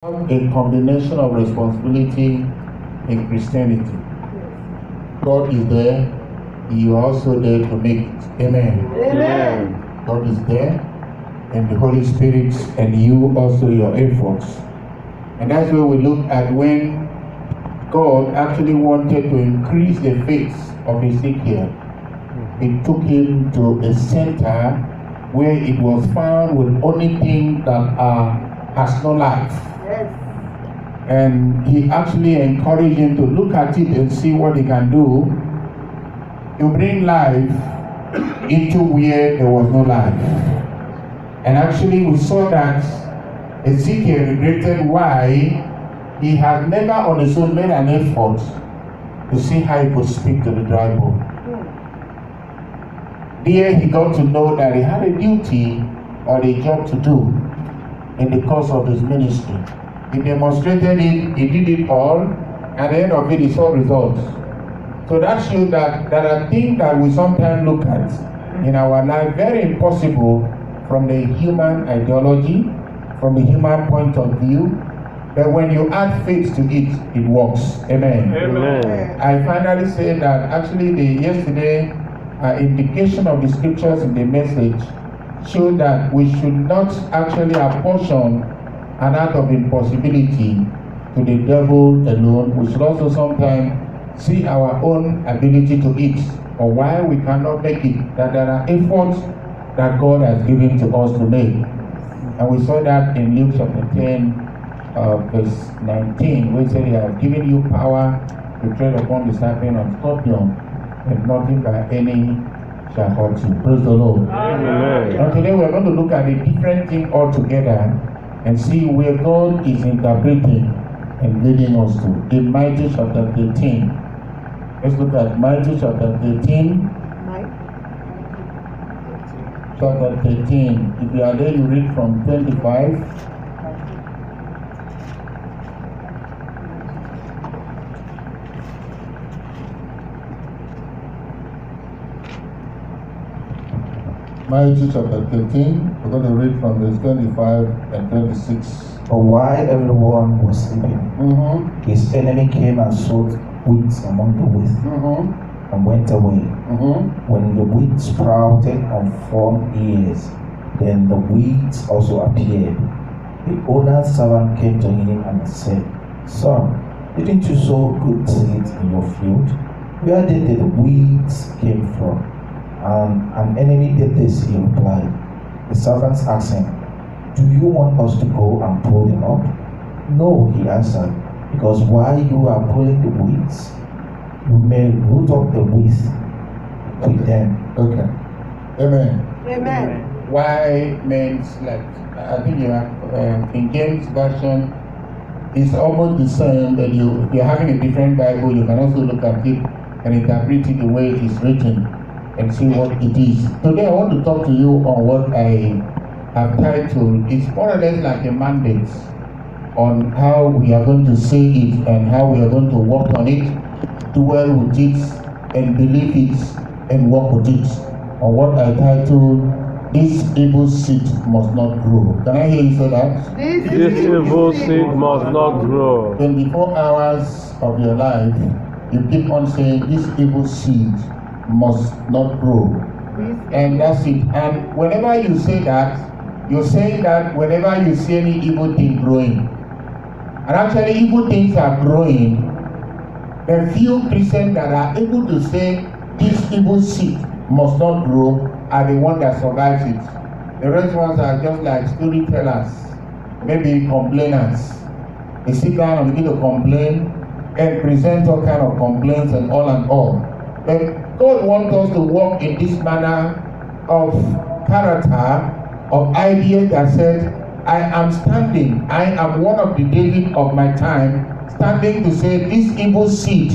A combination of responsibility in Christianity. God is there, you are also there to make it. Amen. Amen. God is there, and the Holy Spirit, and you also your efforts. And that's where we look at when God actually wanted to increase the faith of Ezekiel. It took him to a center where it was found with only things that has no life. Yes. And he actually encouraged him to look at it and see what he can do to bring life into where there was no life. And actually we saw that Ezekiel regretted why he had never on his own made an effort to see how he could speak to the dry bone. There he got to know that he had a duty or a job to do in the course of his ministry. He demonstrated it, he did it all, and at the end of it, he saw results. So that shows that there are things that we sometimes look at in our life, very impossible from the human ideology, from the human point of view, but when you add faith to it, it works. Amen. Amen. I finally say that actually the yesterday indication of the scriptures in the message showed that we should not actually apportion an act of impossibility to the devil alone. We should also sometimes see our own ability to eat or why we cannot make it, that there are efforts that God has given to us to make. And we saw that in Luke chapter 10, verse 19, where he said, he has given you power to tread upon the serpent and scorpion, and nothing by any shall hurt you. Praise the Lord. Amen. And today we're going to look at a different thing altogether and see where God is interpreting and leading us to. In Matthew chapter 13. Let's look at Matthew chapter 13. Chapter 13. If you are there, you read from 25. Matthew chapter 13, we're going to read from verse 25 and 26. But while everyone was sleeping, his enemy came and sowed wheat among the wheat and went away. When the wheat sprouted and formed ears, then the weeds also appeared. The owner's servant came to him and said, Son, didn't you sow good seed in your field? Where did the weeds came from? An enemy did this, he replied. The servants asked him, Do you want us to go and pull them up? No, he answered, because while you are pulling the weeds, you may root up the wheat with them. Okay. Amen. Amen. Why means like, I think you have, in James version, it's almost the same, but if you're having a different Bible, you can also look at it and interpret it the way it is written and see what it is. Today I want to talk to you on what I have titled, it's more or less like a mandate on how we are going to say it and how we are going to work on it, dwell with it, and believe it, and work with it. On what I titled, This Evil Seed Must Not Grow. Can I hear you say that? This evil seed must not grow. 24 hours of your life, you keep on saying, this evil seed must not grow. And that's it. And whenever you say that, you're saying that whenever you see any evil thing growing, and actually evil things are growing, the few Christians that are able to say this evil seed must not grow are the ones that survives it. The rest ones are just like storytellers, maybe complainers. They sit down and begin to complain and present all kind of complaints and all. But God wants us to walk in this manner of character, of ideas that said, I am standing, I am one of the David of my time, standing to say this evil seed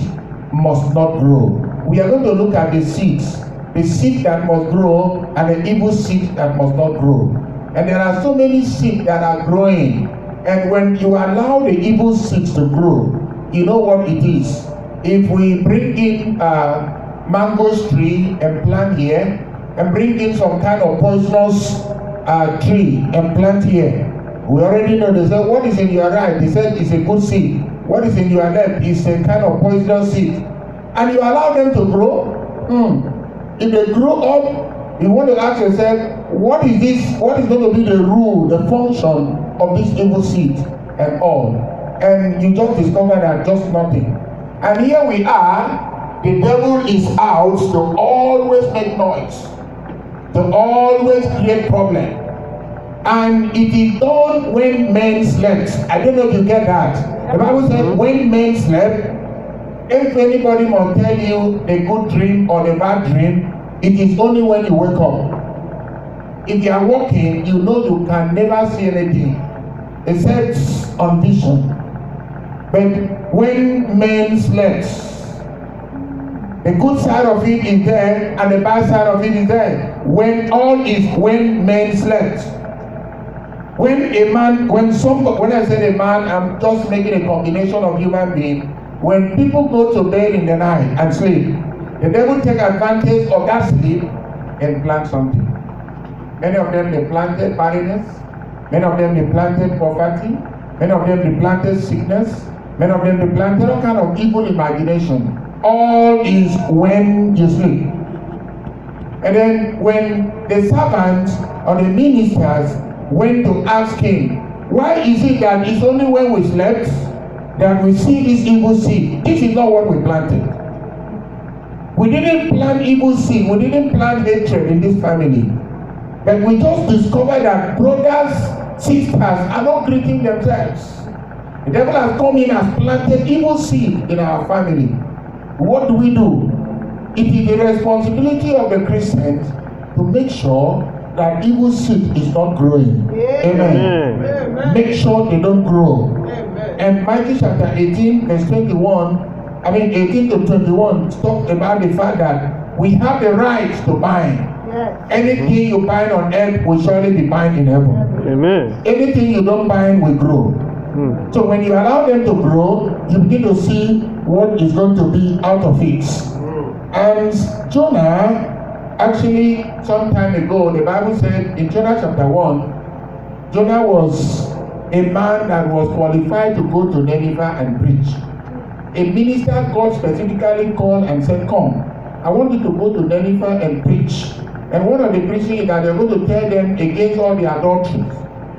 must not grow. We are going to look at the seeds, the seed that must grow and the evil seed that must not grow. And there are so many seeds that are growing, and when you allow the evil seeds to grow, you know what it is. If we bring in mangoes tree and plant here, and bring in some kind of poisonous tree and plant here, We already know. They said, what is in your right? They said it's a good seed. What is in your left is a kind of poisonous seed. And you allow them to grow. If they grow up, you want to ask yourself, what is this? What is going to be the rule, the function of this evil seed and all? And you just discover that just nothing. And here we are, the devil is out to always make noise, to always create problem. And it is done when men slept. I don't know if you get that. The Bible says when men slept, if anybody must tell you the good dream or the bad dream, it is only when you wake up. If you are walking, you know you can never see anything except on vision. But when men slept, the good side of it is there and the bad side of it is there. When men slept. When I say a man, I'm just making a combination of human being. When people go to bed in the night and sleep, the devil take advantage of that sleep and plant something. Many of them, they planted barrenness. Many of them, they planted poverty. Many of them, they planted sickness. Many of them, they planted all kind of evil imagination. All is when you sleep. And then when the servants or the ministers went to ask him, why is it that it's only when we slept that we see this evil seed? This is not what we planted. We didn't plant evil seed. We didn't plant hatred in this family. But we just discovered that brothers, sisters are not greeting themselves. The devil has come in and planted evil seed in our family. What do? It is the responsibility of the Christians to make sure that evil seed is not growing. Amen. Amen. Make sure they don't grow. Amen. And Matthew chapter 18, verse 18 to 21 talks about the fact that we have the right to bind. Yes. Anything you bind on earth will surely be bound in heaven. Amen. Anything you don't bind will grow. So when you allow them to grow, you begin to see what is going to be out of it. And Jonah, actually, some time ago, the Bible said in Jonah chapter 1, Jonah was a man that was qualified to go to Nineveh and preach. A minister God specifically called and said, come, I want you to go to Nineveh and preach. And one of the preaching is that they're going to tell them against all the adulteries.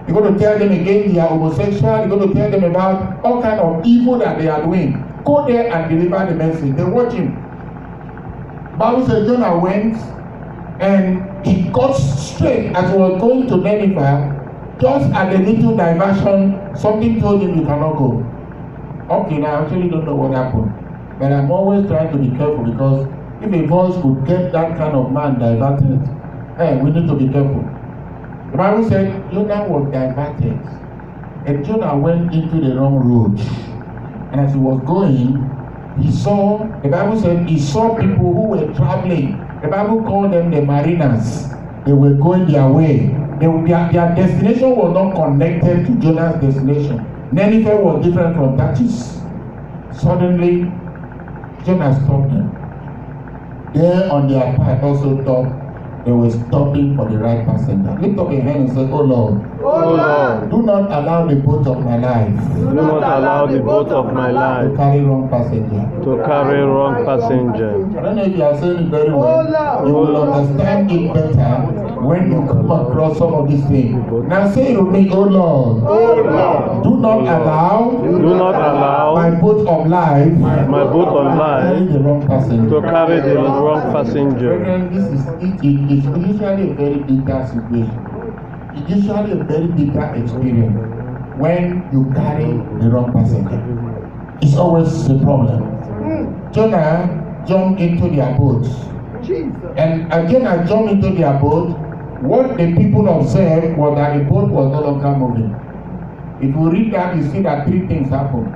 You're going to tell them against their homosexual. You're going to tell them about all kind of evil that they are doing. Go there and deliver the message. They watch him. Bible says Jonah went and he got straight as he was going to Nineveh. Just at a little diversion, something told him you cannot go. Okay, now I actually don't know what happened. But I'm always trying to be careful because if a voice could get that kind of man diverted, we need to be careful. The Bible said Jonah was diverted. And Jonah went into the wrong road. And as he was going, the Bible said he saw people who were traveling. The Bible called them the mariners. They were going their way. Their destination was not connected to Jonah's destination. Nineveh was different from Tarshish. Suddenly, Jonah stopped them. There on their part also thought they were stopping for the right passenger. Lift up your hand and say, oh Lord, do not allow the boat of my life. Do not allow the boat of my life to carry wrong passenger. To carry wrong passenger. I don't know if you are saying it very well. You will understand it better when you come across some of these things. Now say it with me, oh Lord, do not allow my boat of life carry the wrong passenger. To carry the wrong passenger. Brethren, it's usually a very bitter situation. It's usually a very bitter experience when you carry the wrong passenger. It's always a problem. Jonah jumped into their boat. And Jonah jumped into their boat. What the people observed was that the boat was no longer moving. If you read that, you see that 3 things happened.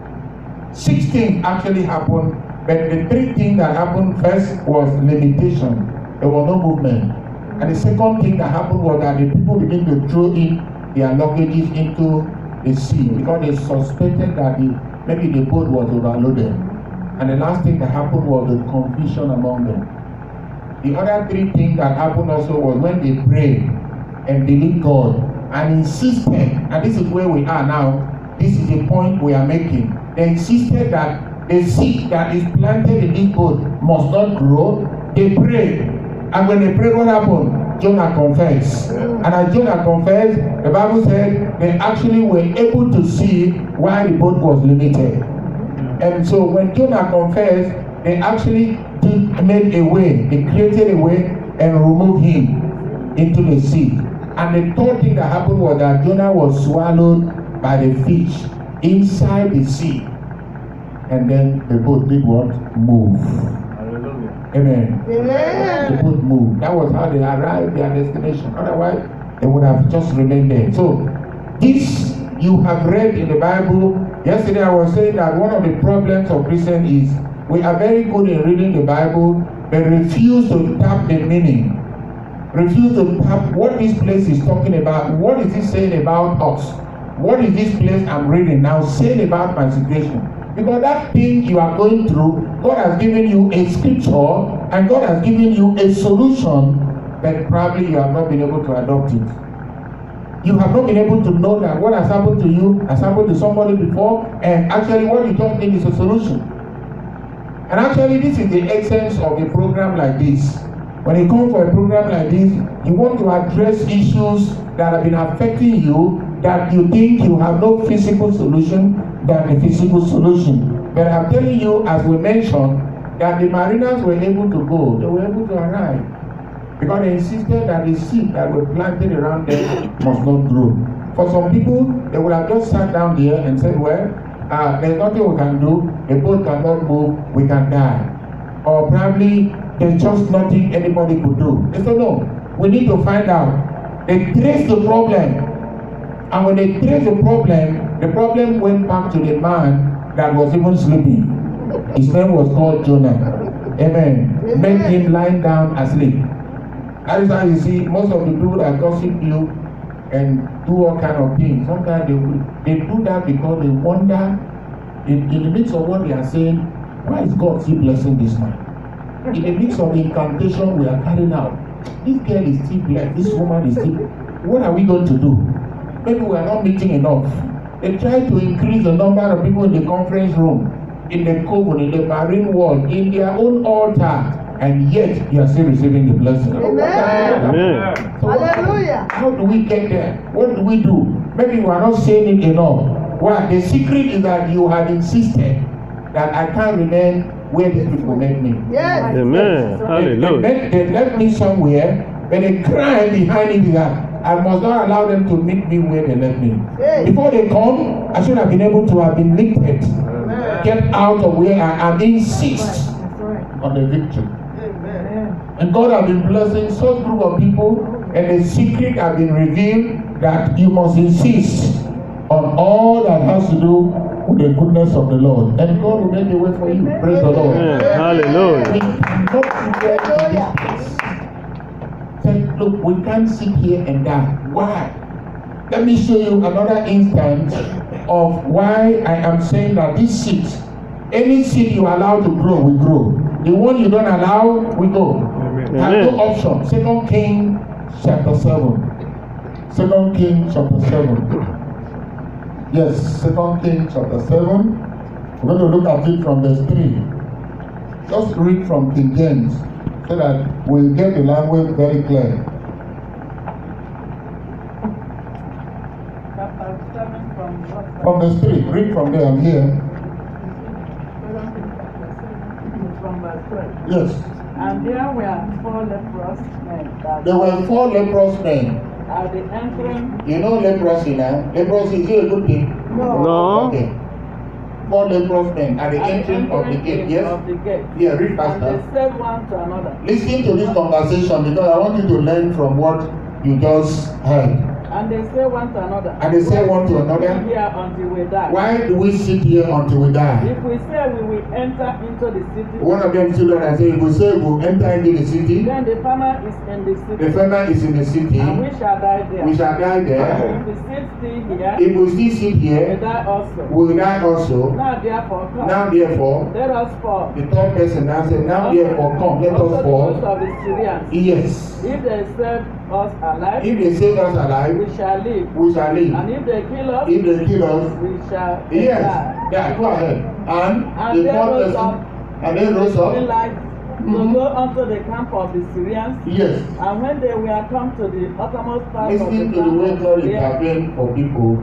6 things actually happened, but the 3 things that happened first was limitation. There was no movement. And the second thing that happened was that the people began to throw in their luggages into the sea because they suspected that maybe the boat was overloaded. And the last thing that happened was the confusion among them. The other 3 things that happened also was when they prayed and believed God, and insisted, and this is where we are now, this is the point we are making. They insisted that the seed that is planted in this boat must not grow. They prayed, and when they prayed, what happened? Jonah confessed. And as Jonah confessed, the Bible said they actually were able to see why the boat was limited. And so when Jonah confessed, they actually made a way, they created a way and removed him into the sea. And the third thing that happened was that Jonah was swallowed by the fish inside the sea. And then the boat did what? Move. Amen. Amen. The boat moved. That was how they arrived at their destination. Otherwise, they would have just remained there. So, this you have read in the Bible. Yesterday I was saying that one of the problems of Christians is we are very good in reading the Bible, but refuse to tap the meaning. Refuse to tap what this place is talking about. What is it saying about us? What is this place I'm reading now saying about my situation? Because that thing you are going through, God has given you a scripture and God has given you a solution, but probably you have not been able to adopt it. You have not been able to know that what has happened to you has happened to somebody before, and actually what you just need is a solution. And actually this is the essence of a program like this. When you come for a program like this, you want to address issues that have been affecting you, that you think you have no physical solution than the physical solution. But I'm telling you, as we mentioned, that the mariners were able to go, they were able to arrive. Because they insisted that the seed that were planted around them must not grow. For some people, they would have just sat down there and said, well, there's nothing we can do, the boat cannot move, we can die. Or probably there's just nothing anybody could do. They said, no, we need to find out. They traced the problem. And when they traced the problem went back to the man that was even sleeping. His name was called Jonah. Amen. Made him lying down asleep. That is how you see most of the people that gossip you and do all kind of things. Sometimes they do that because they wonder in the midst of what they are saying, why is God still blessing this man? In the midst of the incantation we are carrying out, this girl is still blessed, this woman is still. What are we going to do? Maybe we are not meeting enough. They try to increase the number of people in the conference room, in the coven, in the marine world, in their own altar, and yet you are still receiving the blessing. Amen. So Hallelujah. how do we get there? What do we do? Maybe we are not saying it enough. Why? The secret is that you have insisted that I can't remain where these people made me. Yes. Amen. Hallelujah. They left me somewhere, but the crime behind it is that I must not allow them to meet me where they left me. Yes. Before they come, I should have been able to have been lifted. Get out of where I am. Insist on the victory. And God has been blessing such group of people, and the secret has been revealed that you must insist on all that has to do with the goodness of the Lord. And God will make a way for you. Praise the Lord. Amen. Hallelujah. We cannot get to this place. Say, look, we can't sit here and die. Why? Let me show you another instance of why I am saying that this seed, any seed you allow to grow, will grow. The one you don't allow, will go. Have no option. 2 Kings chapter 7. 2 Kings chapter 7. Yes, 2 Kings chapter 7. We're going to look at it from verse 3. Just read from King James so that we'll get the language very clear. From verse 3. Read from there. I'm here. From verse 3. Yes. And there were 4 leprous men. There were 4 leprous men. At the entrance. You know leprosy now? Leprosy is it a good thing? No. Okay. 4 leprous men at the entrance of the gate. Yes? Of the gate. Yeah, read And faster. they said one to another. Listen to this conversation because I want you to learn from what you just heard. And they say one to another. And they say one to another. Here until we die. Why do we sit here until we die? If we say we will enter into the city. One of them children I say, if we say we'll enter into the city, Then the farmer is in the city. the farmer is in the city, And we shall die there. we shall die there. If we sit still here. If we still sit We here, die also. we will die also. Now therefore come. Now therefore, Let us fall. the third person now said, now therefore come, let us Also the host fall. of the Syrians. Yes. If they serve us alive, If they save us alive, we shall live. we shall live. And if they kill us, If they kill us, we shall yes, die. yeah, go ahead. And And the they fourth rose person, up and they rose in up. light to go unto the camp of the Syrians. Yes. And when they were come to the uttermost part of the Listening to the camp way of God the Syrians, intervened for people,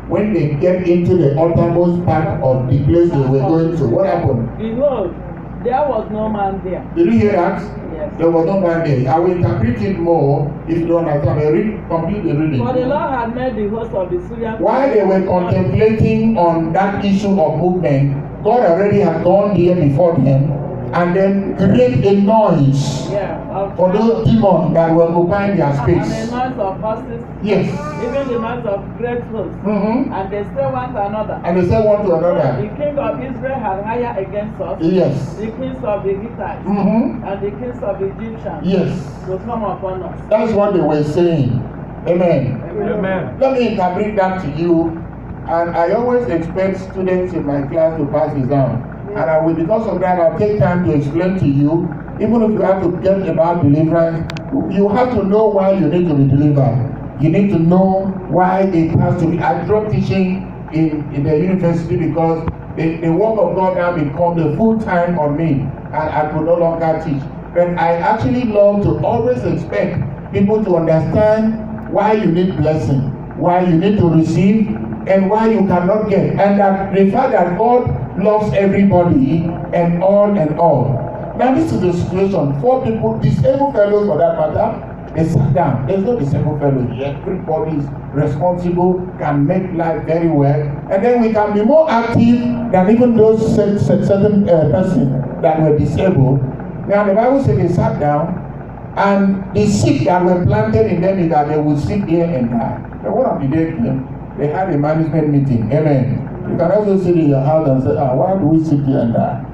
when they get into the uttermost part of the place they were going to, what happened? behold, there was no man there. Did you hear that? Yes. There was no man there. I will interpret it more if you don't understand. I read complete the reading. For the Lord had made the host of the Syrians. While they were contemplating on that issue of movement, God already had gone there before them and then create a noise for those demons that were occupying their And space. the noise of horses, Yes. even the noise of great hosts. Mm-hmm. And they say one to another, And they said one to the another, king of Israel had hired against us yes. the kings of the Hittites Mm-hmm. and the kings of the Egyptians Yes. to come upon us. That's what they were saying. Amen. Amen. Let me interpret that to you. And I always expect students in my class to pass exam. And I will, because of that, I'll take time to explain to you. Even if you have to get about deliverance, you have to know why you need to be delivered. You need to know why it has to be. I dropped teaching in the university because the work of God now become the full time on me, and I could no longer teach. But I actually love to always expect people to understand why you need blessing, why you need to receive, and why you cannot get. And that the fact that God loves everybody and all and all. Now this is the situation. 4 people, disabled fellows for that matter, they sat down. There's no disabled fellow here. Everybody is responsible, can make life very well. And then we can be more active than even those certain persons that were disabled. Now the Bible says they sat down, and the seed that were planted in them is that they will sit there and die. But one of the day came, they had a management meeting. Amen. You can also sit in your house and say, why do we sit here and die?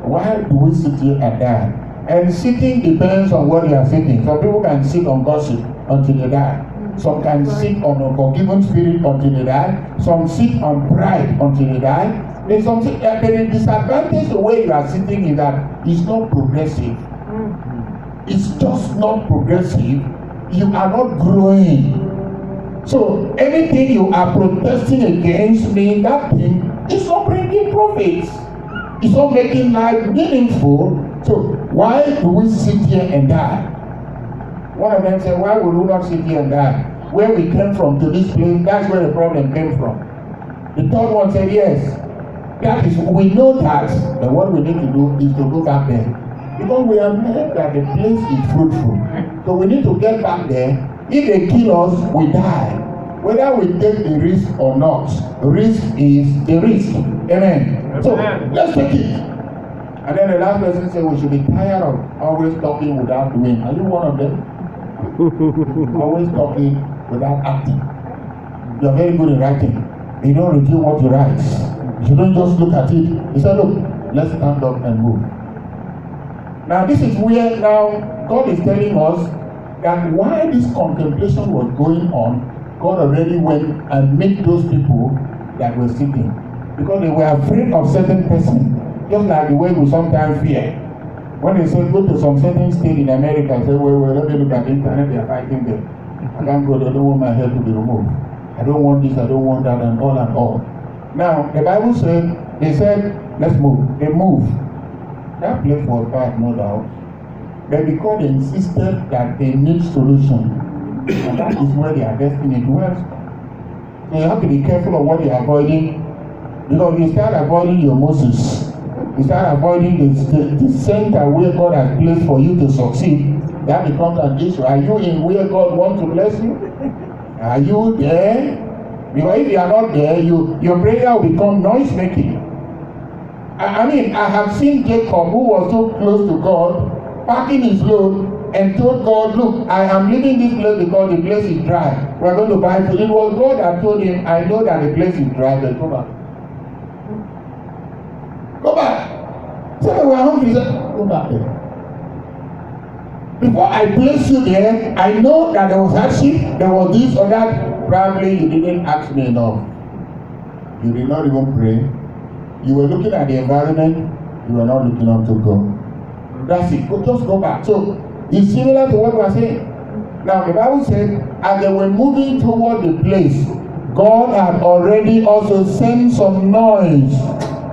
Why do we sit here and die? And sitting depends on what you are sitting. Some people can sit on gossip until they die. Some can sit on a forgiven spirit until they die. Some sit on pride until they die. There's something, the disadvantage the way you are sitting is that it's not progressive. It's just not progressive. You are not growing. So anything you are protesting against means that thing is not bringing profits. It's not making life meaningful. So why do we sit here and die? One of them said, why would we not sit here and die? Where we came from to this place, that's where the problem came from. The third one said, yes, that is, we know that, but what we need to do is to go back there. Because we have heard that the place is fruitful. So we need to get back there. If they kill us, we die. Whether we take the risk or not, risk is the risk. Amen. So let's take it. And then the last person said we should be tired of always talking without doing. Are you one of them? Always talking without acting. You are very good in writing. You don't review what you write. You don't just look at it. You say, look, let's stand up and move. Now this is where now God is telling us that while this contemplation was going on, God already went and met those people that were sitting. Because they were afraid of certain person. Just like the way we sometimes fear. When they say go to some certain state in America, say, well, let me look at the internet, they are fighting there. I can't go there, I don't want my head to be removed. I don't want this, I don't want that, and all and all. Now, the Bible said, they said, let's move. They moved. That place was bad, no doubt. But because they insisted that they need solution, and that is where their destiny dwells. So you have to be careful of what you're avoiding. Because you start avoiding your Moses, you start avoiding the center where God has placed for you to succeed, that becomes an issue. Are you in where God wants to bless you? Are you there? Because if you are not there, your prayer will become noise making. I mean, I have seen Jacob, who was so close to God, packing his load and told God, look, I am leaving this place because the place is dry. We're going to buy food. It was God that told him, I know that the place is dry, but go back. Go back. Say, we're hungry. Go back there. Before I place you there, I know that there was hardship, there was this or that. Probably you didn't ask me enough. You did not even pray. You were looking at the environment, you were not looking up to God. That's it. Just go back. So it's similar to what we are saying. Now the Bible said, as they were moving toward the place, God had already also sent some noise.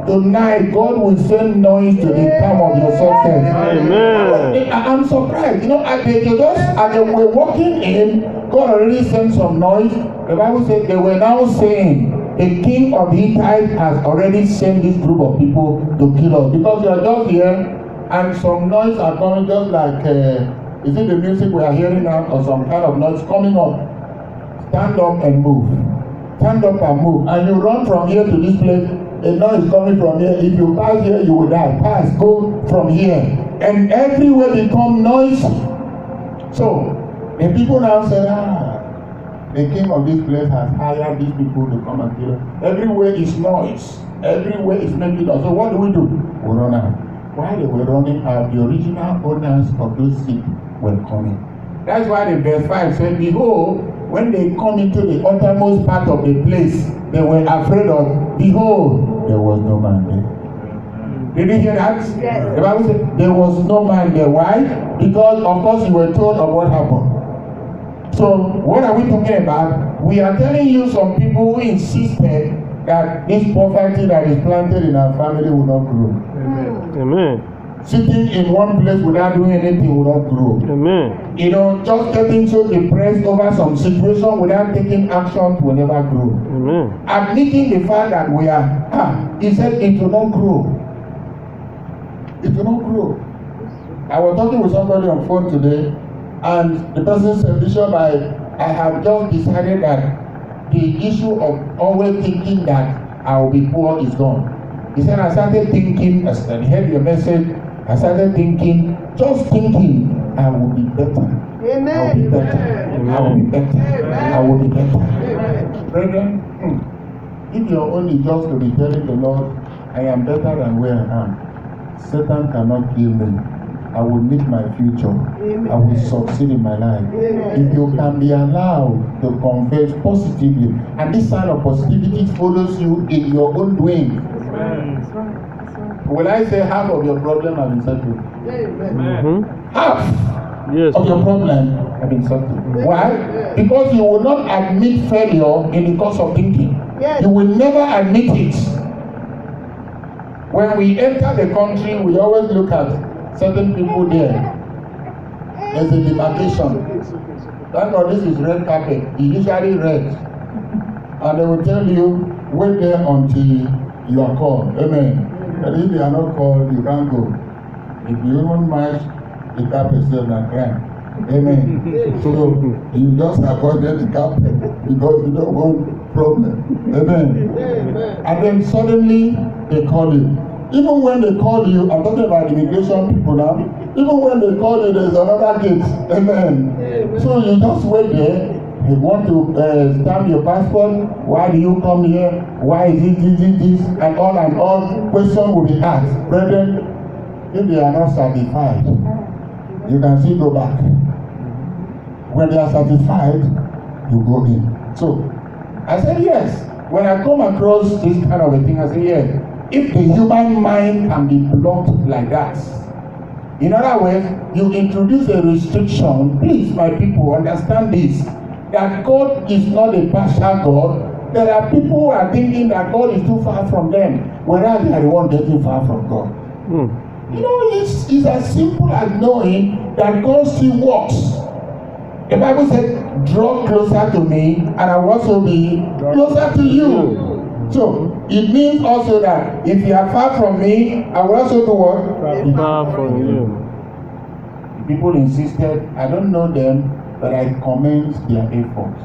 Tonight, God will send noise to the time of your success. Amen. I'm surprised. You know, as they were walking in, God already sent some noise. The Bible said they were now saying, the king of Hittite has already sent this group of people to kill us. Because you are just here, and some noise are coming just like, is it the music we are hearing now, or some kind of noise coming up? Stand up and move. Stand up and move. And you run from here to this place. A noise coming from here. If you pass here, you will die. Pass, go from here. And everywhere become noise. So, the people now say, the king of this place has hired these people to come and kill us. Everywhere is noise. Everywhere is making noise. So what do? We run out. While they were running out, the original owners of those sheep were coming. That's why the verse 5 said, behold, when they come into the uttermost part of the place, they were afraid of, behold, there was no man there. Did you hear that? Yes. The Bible said there was no man there. Why? Because of course you were told of what happened. So what are we talking about? We are telling you some people who insisted that this poverty that is planted in our family will not grow. Amen. Amen. Sitting in one place without doing anything will not grow. Amen. You know, just getting so depressed over some situation without taking action will never grow. Amen. Admitting the fact that we are, he said it will not grow. It will not grow. I was talking with somebody on phone today, and the person said, Bishop, I have just decided that the issue of always thinking that I will be poor is gone. He said, I started thinking, as I heard your message, I started thinking, just thinking, I will be better. Amen. I will be better. Amen. I will be better. Amen. I will be better. Amen. Brethren, if you're only just to be telling the Lord, I am better than where I am, Satan cannot kill me. I will meet my future. Amen. I will succeed in my life. Amen. If you can be allowed to confess positively, and this sign of positivity follows you in your own doing. Amen. Will I say half of your problem have been settled? Amen. Half Yes. of your problem have been settled. Why? Because you will not admit failure in the course of thinking. Yes. You will never admit it. When we enter the country, we always look at certain people there. There's a demarcation. Thank God this is red carpet. It's usually red. And they will tell you, wait there until you are called. Amen. And if you are not called, you can't go. If you even match the carpet, still not crime. Amen. So you just avoided the carpet because you don't want problem. Amen. And then suddenly they call you. Even when they call you, I'm talking about immigration people now. Even when they call you, there's another gate. Amen. So you just wait there. You want to stamp your passport. Why do you come here? Why is it this, and all questions will be asked. Brethren, if they are not satisfied, you can still go back. When they are satisfied, you go in. So I said yes. When I come across this kind of a thing, I say yes. If the human mind can be blocked like that, in other words, you introduce a restriction. Please, my people, understand this. That God is not a partial God. There are people who are thinking that God is too far from them, whereas they are the one getting far from God. You know, it's as simple as knowing that God still works. The Bible said, draw closer to me, and I will also be closer to you. So, it means also that if you are far from me, I will also do what? Far from you. People insisted, I don't know them, but I commend their efforts.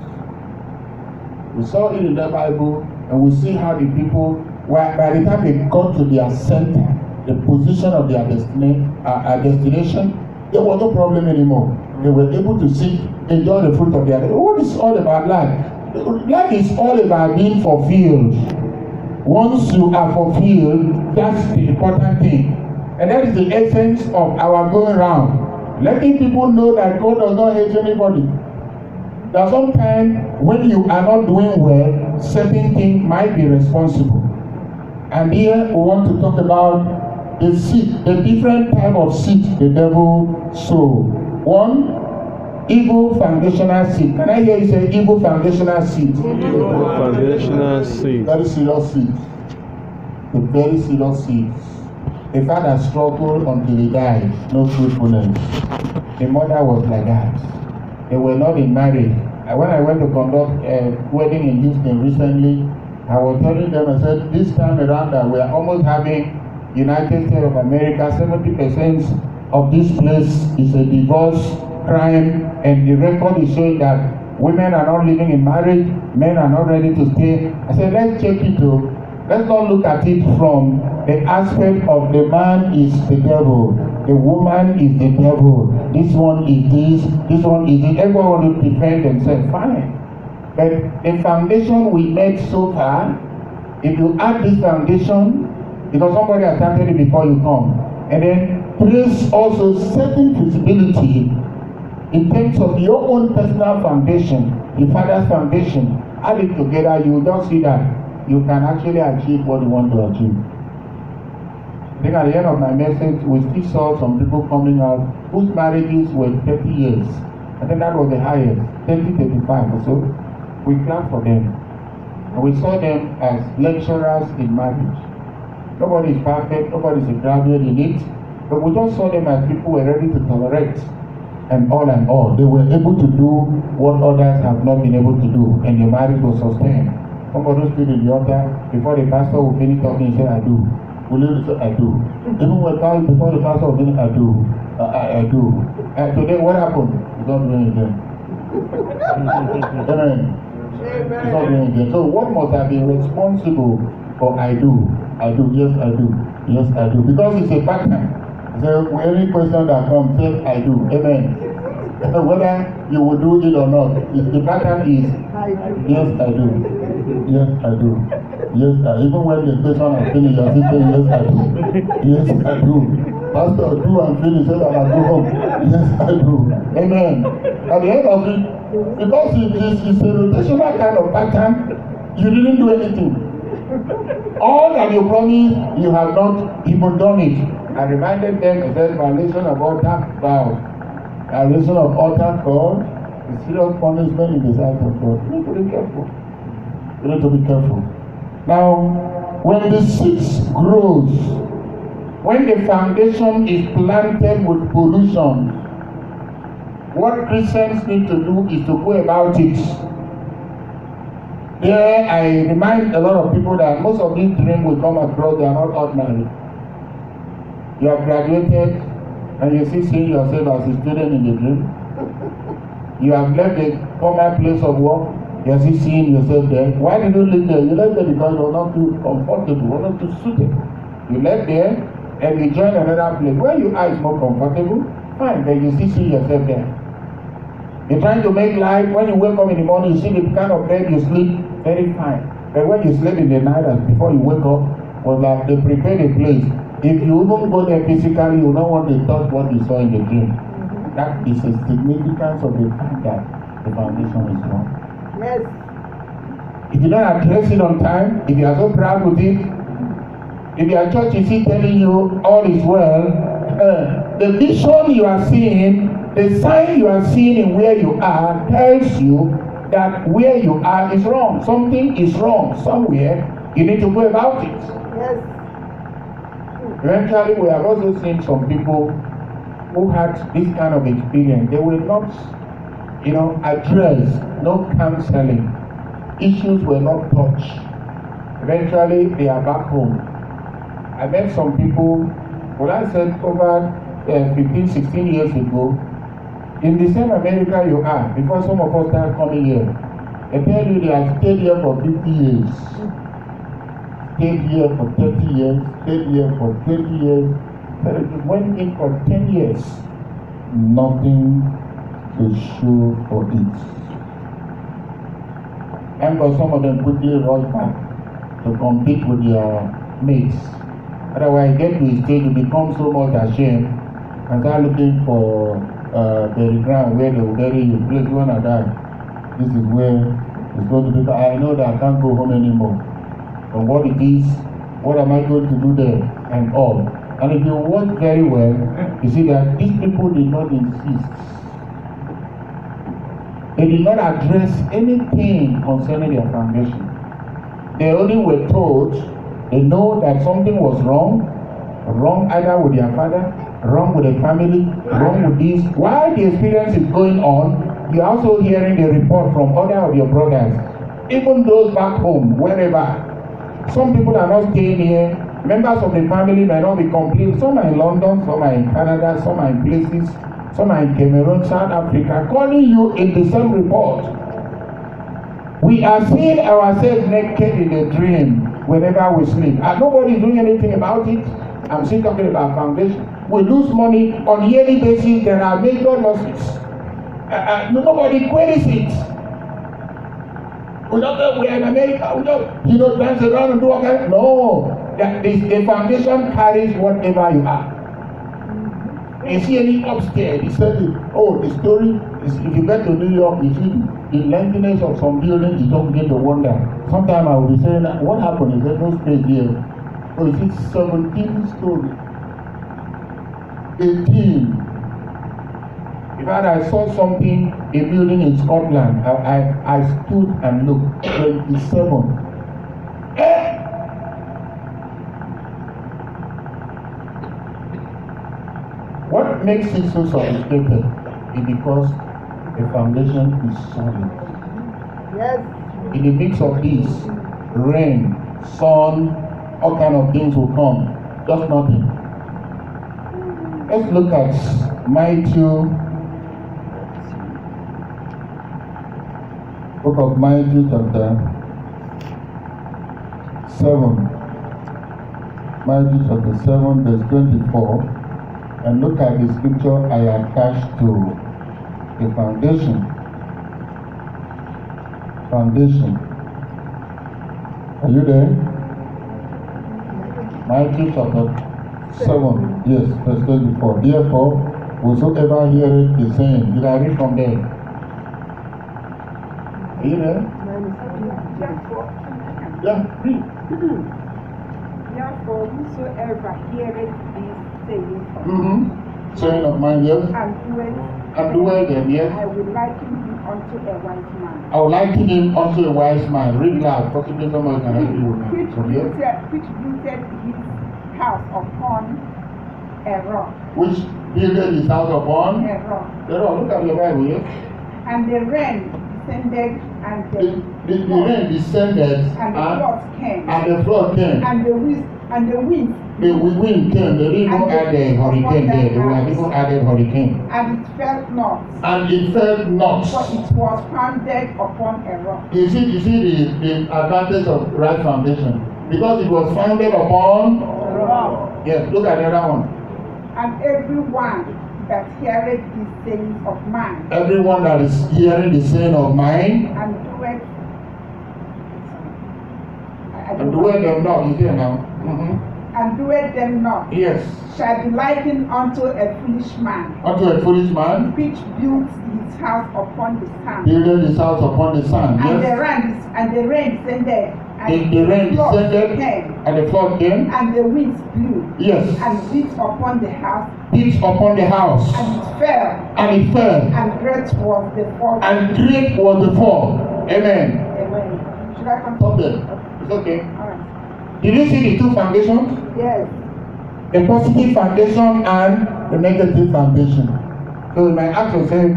We saw it in the Bible, and we see how the people, by the time they got to their center, the position of their destination, there was no problem anymore. They were able to enjoy the fruit of their life. What is all about life? Life is all about being fulfilled. Once you are fulfilled, that's the important thing. And that is the essence of our going around. Letting people know that God does not hate anybody. There are sometimes when you are not doing well, certain things might be responsible. And here we want to talk about the seed, the different type of seed the devil sow. One, Evil foundational seed. Can I hear you say evil foundational seed? Evil foundational seed. Very serious seed. A very serious seed. A father struggled until he died, no fruitfulness. The mother was like that. They were not in marriage. When I went to conduct a wedding in Houston recently, I was telling them, I said, this time around that we are almost having United States of America, 70% of this place is a divorce crime, and the record is showing that women are not living in marriage, men are not ready to stay. I said, let's check it too. Let's not look at it from the aspect of the man is the devil, the woman is the devil, this one is this one is it. Everyone will defend themselves, fine. But the foundation we made so far, if you add this foundation, because somebody has started it before you come, and then place also certain visibility in terms of your own personal foundation, the father's foundation, add it together, you will just see that you can actually achieve what you want to achieve. I think at the end of my message, we still saw some people coming out whose marriages were 30 years. I think that was the highest, 30, 35 or so. We clapped for them. And we saw them as lecturers in marriage. Nobody is perfect, nobody is a graduate in it, but we just saw them as people who were ready to tolerate and all and all. They were able to do what others have not been able to do, and their marriage was sustained. Somebody stood in the altar before the pastor will finish talking, he said, I do. Will you say, I do? Even before the pastor will finish, I do. I do. And today, what happened? He's not doing it again. Amen. He's not doing it again. So, what must have been responsible for I do? I do, yes, I do. Yes, I do. Because it's a pattern. So, any person that comes says, I do. Amen. Whether you will do it or not, the pattern is, yes, I do. Yes, I do. Yes, even when the person has finished, you are still saying, yes, I do. Yes, I do. Pastor, do and finish so that I go home. Yes, I do. Amen. At the end of it, because it's a rotational kind of pattern, you didn't do anything. All that you promised, you have not even done it. I reminded them, I said, violation of altar vow, violation of altar code, is serious punishment in the sight of God. You need to be careful. You need to be careful. Now, when the seeds grows, when the foundation is planted with pollution, what Christians need to do is to go about it. There, I remind a lot of people that most of these dreams will come across, they are not ordinary. You have graduated and you see seeing yourself as a student in the dream. You have left the former place of work, you are still seeing yourself there. Why did you leave there? You left there because you were not too comfortable, you were not too suited. You left there and you joined another place. Where you are is more comfortable, fine, but you still see yourself there. You're trying to make life, when you wake up in the morning, you see the kind of bed you sleep, very fine. But when you sleep in the night and before you wake up, well, like they prepare the place. If you even go there physically, you don't want to touch what you saw in the dream. That is the significance of the fact that the foundation is wrong. Yes. If you don't address it on time, if you are so proud with it, if your church is still telling you all is well, the vision you are seeing, the sign you are seeing in where you are tells you that where you are is wrong. Something is wrong somewhere. You need to go about it. Yes. Eventually, we have also seen some people who had this kind of experience. They will not, address, no counseling. Issues were not touched. Eventually, they are back home. I met some people, well, I said over 15, 16 years ago, in the same America you are, before some of us start coming here, I tell you they have stayed here for 50 years. Stayed here for 30 years, stayed here for 20 years, went in for 10 years. Nothing to show for it. And for some of them quickly rush back to compete with their mates. Otherwise, get to a stage you become so much ashamed and start looking for the ground where they will bury you. Place you wanna die. This is where it's going to be. I know that I can't go home anymore. And what it is, what am I going to do there, and all. And if you watch very well, you see that these people did not insist. They did not address anything concerning their foundation. They only were told, they know that something was wrong either with their father, wrong with the family, wrong with this. While the experience is going on, you're also hearing the report from other of your brothers, even those back home, wherever. Some people are not staying here. Members of the family may not be complete. Some are in London, some are in Canada, some are in places, some are in Cameroon, South Africa, calling you in the same report. We are seeing ourselves naked in a dream whenever we sleep. And nobody is doing anything about it. I'm still talking about foundation. We lose money on a yearly basis. There are major losses. Nobody queries it. We are in America. We don't, dance around and do all that. No. The foundation carries whatever you are. You see any upstairs, he said, the story is, if you get to New York, you see the lengthiness of some buildings, you don't get to wonder. Sometimes I will be saying, what happened? Is there no space here? Oh, is it 17 stories? 18. In fact, I saw something, a building in Scotland. I stood and looked. 27. What makes it so sophisticated is because the foundation is solid. Yes. In the mix of this, rain, sun, all kind of things will come. Just nothing. Let's look at Matthew, book of Matthew chapter 7. Matthew chapter 7 verse 24. And look at the scripture I attached to the foundation. Foundation. Are you there? Matthew chapter 7, yes, verse 24. Therefore, whosoever heareth the saying, did I read from there? Are you there? Yeah, read. Therefore, whosoever heareth these sayings of Saying of mine, yes. And doeth them, yes. I will liken him unto a wise man. I will liken him unto a wise man. Read loud, possibly someone can help you Which from here. built his house upon a rock. Which builded his house upon A rock. the rock. Look at your Bible, yes. And the rain descended, and The rain descended, and the flood came, and the flood came. and the wind The wind came. They didn't even add the hurricane there. They would even added hurricane. and it fell not, And it fell not. for it was founded upon a rock. You see the advantage of right foundation. Because it was founded upon. A rock. Yes, look at the other one. And everyone that heareth these sayings of mine, Everyone that is hearing the saying of mine, and doeth and doeth them not, you hear now? and doeth them not, Yes. shall be likened unto a foolish man, Unto a foolish man, which built his house upon the sand. building his house upon the sand. And Yes. the rain descended, and The rain flood descended, came, and the flood came. and the winds blew, Yes. and beat upon the house, Beat upon the house, and it fell, and it fell, and great was the fall. and great was the fall. Amen. Amen. Should I Stop continue? there. It's okay. All right. Did you see the two foundations? Yes. The positive foundation and the negative foundation. So you might ask yourself,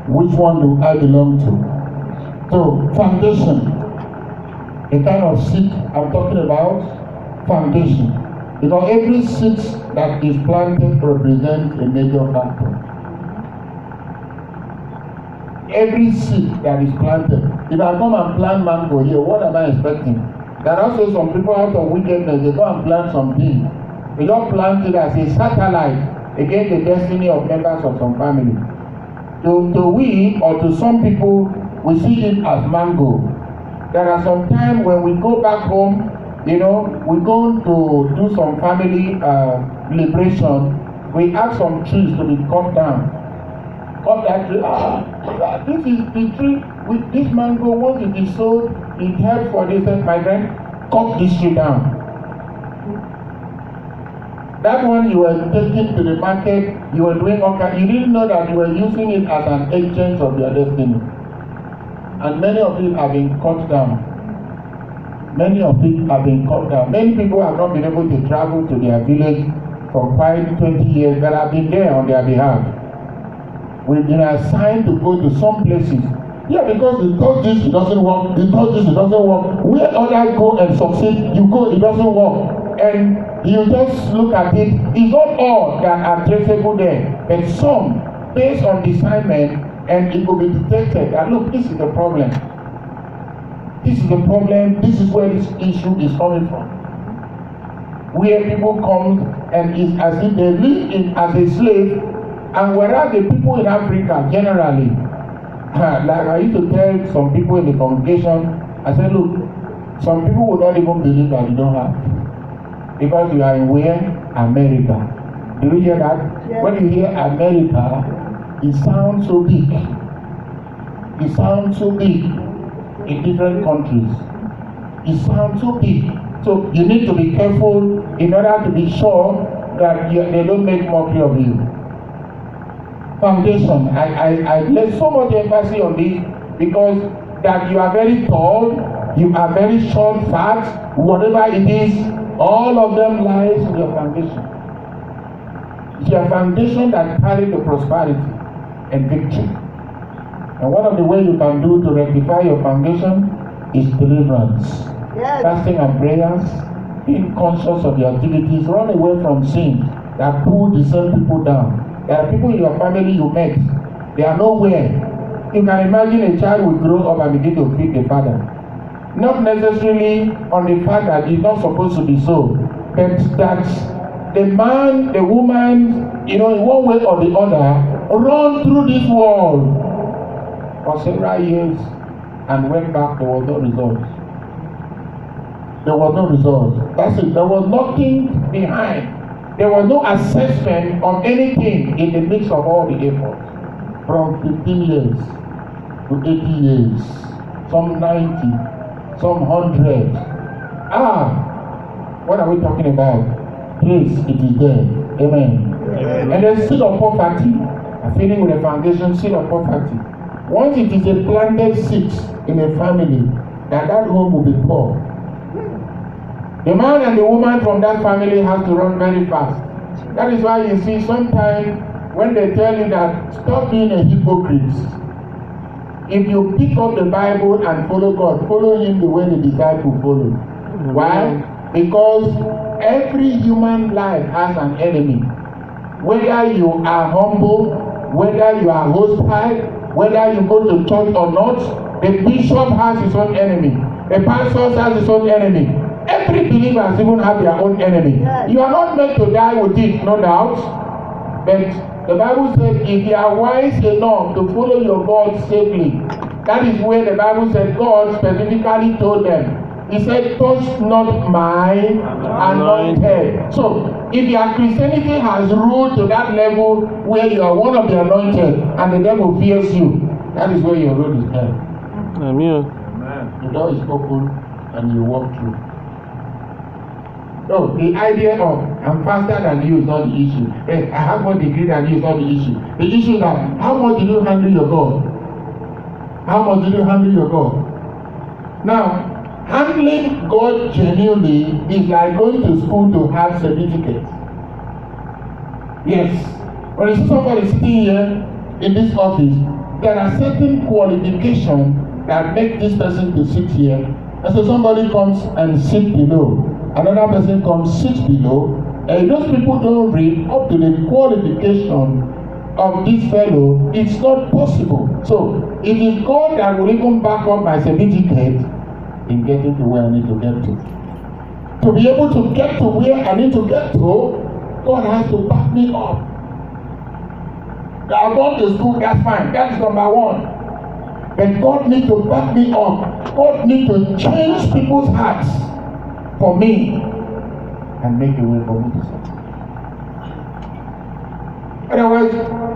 which one do I belong to? So, foundation. The kind of seed I'm talking about, foundation. Because every seed that is planted represents a major factor. Every seed that is planted. If I come and plant mango here, what am I expecting? There are also some people out of wickedness, they go and plant something. They don't plant it as a satellite against the destiny of members of some family. To we, or to some people, we see it as mango. There are some times when we go back home, we go to do some family liberation, we ask some trees to be cut down. Cut that tree. This is the tree with this mango. Once it is sold, it helps for this. My friend, cut this tree down. That one you were taking to the market, you were doing all kinds. You didn't know that you were using it as an agent of your destiny. and many of it have been cut down. Many of it have been cut down. Many people have not been able to travel to their village for quite 20 years, but have been there on their behalf. We've been assigned to go to some places. Yeah, because they thought this, it doesn't work. They thought this, it doesn't work. Where others go and succeed, you go, it doesn't work. And you just look at it. It's not all that are traceable there, but some based on discernment, and it will be detected that look, this is the problem. This is the problem. This is where this issue is coming from. Where people come and it's as if they live in as a slave, and whereas the people in Africa generally, like I used to tell some people in the congregation, I said, look, some people would not even believe that you don't have. Because you are in where? America. Do you hear that? Yes. When you hear America, it sounds so big. It sounds so big in different countries. It sounds so big. So you need to be careful in order to be sure that they don't make mockery of you. Foundation. I place so much emphasis on this because that you are very tall, you are very short, fat, whatever it is, all of them lies in your foundation. It's your foundation that carries the prosperity and victory. And one of the ways you can do to rectify your foundation is deliverance. Yes. Fasting and prayers, being conscious of your activities, run away from sin that pull the same people down. There are people in your family you met, they are nowhere. You can imagine a child will grow up and begin to feed the father. Not necessarily on the fact that it's not supposed to be so, but that the man, the woman, in one way or the other, run through this world for several years and went back, there was no results. There was no result. That's it. There was nothing behind. There was no assessment of anything in the midst of all the efforts. From 15 years to 80 years, some 90, some 100. What are we talking about? Please, it is there. Amen. Amen. And the seed of poverty, a feeling with a foundation, seed of poverty. Once it is a planted seed in a family, that home will be poor. The man and the woman from that family has to run very fast. That is why you see sometimes when they tell you that stop being a hypocrite. If you pick up the Bible and follow God, follow Him the way the disciples followed. Why? Because every human life has an enemy. Whether you are humble, whether you are hostile, whether you go to church or not, the bishop has his own enemy. The pastor has his own enemy. Every believer has even have their own enemy. Yes. You are not meant to die with it, no doubt. But the Bible said, if you are wise enough to follow your God safely, that is where the Bible said God specifically told them. He said, touch not my anointed. So, if your Christianity has ruled to that level where you are one of the anointed and the devil fears you, that is where your road is held. Amen. The door is open and you walk through. No, the idea of I'm faster than you is not the issue. Hey, I have more degree than you is not the issue. The issue is that how much did you handle your God? How much did you handle your God? Now, handling God genuinely is like going to school to have certificates. Yes. When you see somebody sitting here in this office, there are certain qualifications that make this person to sit here. And so somebody comes and sits below. Another person comes, sits below, and those people don't read up to the qualification of this fellow. It's not possible. So, it is God that will even back up my certificate in getting to where I need to get to. To be able to get to where I need to get to, God has to back me up. I've gone to school, that's fine. That is number one. But God needs to back me up. God needs to change people's hearts for me and make a way for me to succeed. Otherwise,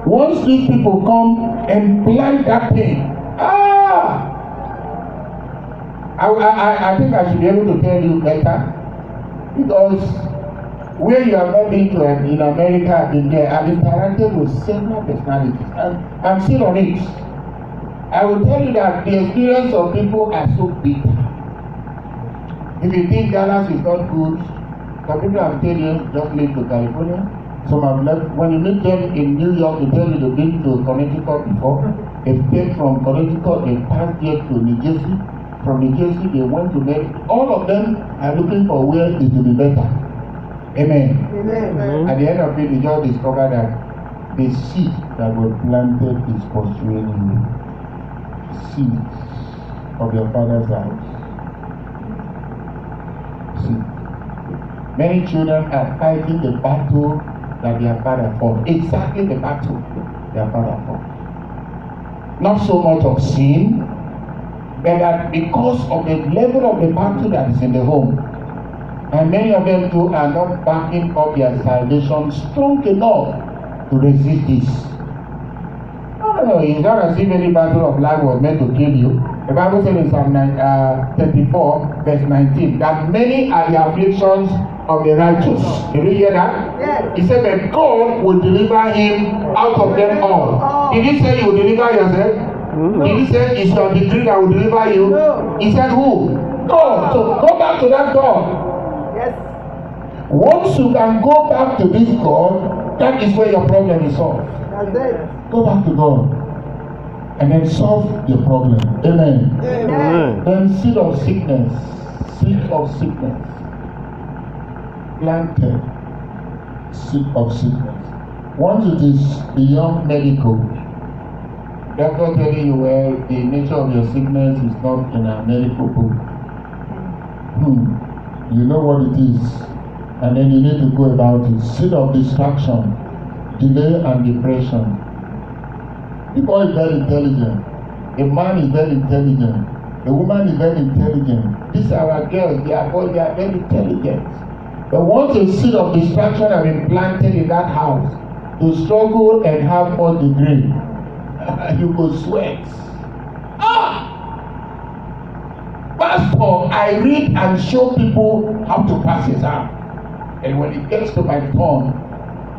once these people come and plant that thing, I think I should be able to tell you better, because where you have not been to in America, I've been there, I've interacted with several personalities, and I'm still on it. I will tell you that the experience of people are so bitter. If you think Dallas is not good, some people have stayed here, just leave to California. Some have left. When you meet them in New York, they tell you they've been to Connecticut before. They came from Connecticut, they passed here to New Jersey. From New Jersey, they went to Maryland. All of them are looking for where it will be better. Amen. Amen. At the end of it, you just discover that the seed that was planted is pursuing you. Seed of your father's house. Seed. Many children are fighting the battle that their father fought. Exactly the battle their father fought. Not so much of sin, but that because of the level of the battle that is in the home, and many of them too are not backing up their salvation strong enough to resist this. No, it's not as if any battle of life was meant to kill you. The Bible says in Psalm 34, verse 19, that many are the afflictions of the righteous. Did you hear that? Yes. He said that God will deliver him out of them all. Did he say you will deliver yourself? Did he say it's your degree that will deliver you? No. He said who? God. So go back to that God. Yes. Once you can go back to this God, that is where your problem is solved. That's it. Go back to God and then solve your problem. Amen. Amen. Then seed of sickness. Seed of sickness. Planted. Seed of sickness. Once it is beyond medical, doctor telling you, well, the nature of your sickness is not in a medical book. You know what it is, and then you need to go about it. Seed of distraction, delay and depression. The boy is very intelligent. The man is very intelligent. The woman is very intelligent. These are our girls, they are boys, they are very intelligent. But once a seed of distraction has been planted in that house, to struggle and have 4 degrees, you go sweat. Pastor, I read and show people how to pass exam. And when it gets to my turn,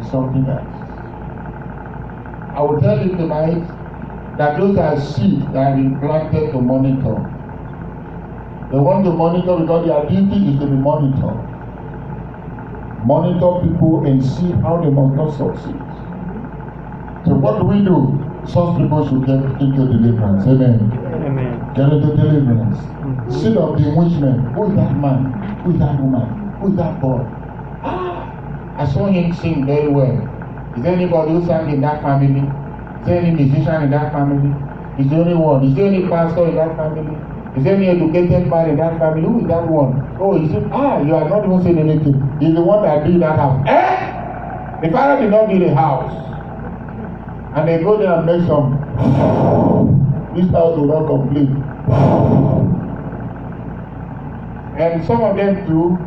it's something else. I will tell you tonight that those are seeds that have been planted to monitor. They want to monitor because their duty is to be monitored. Monitor people and see how they must not succeed. So what do? Such people should get into deliverance. Amen. Amen. Get into deliverance. Seed of bewitchment. Who is that man? Who is that woman? Who is that boy? I saw him sing very well. Is there anybody who sang in that family? Is there any musician in that family? Is there only one? Is there any pastor in that family? Is there any educated man in that family? Who is that one? Oh, is it? You are not even saying anything. He's the one that built that house. The father did not build a house. And they go there and make some. This house will not complete. And some of them too,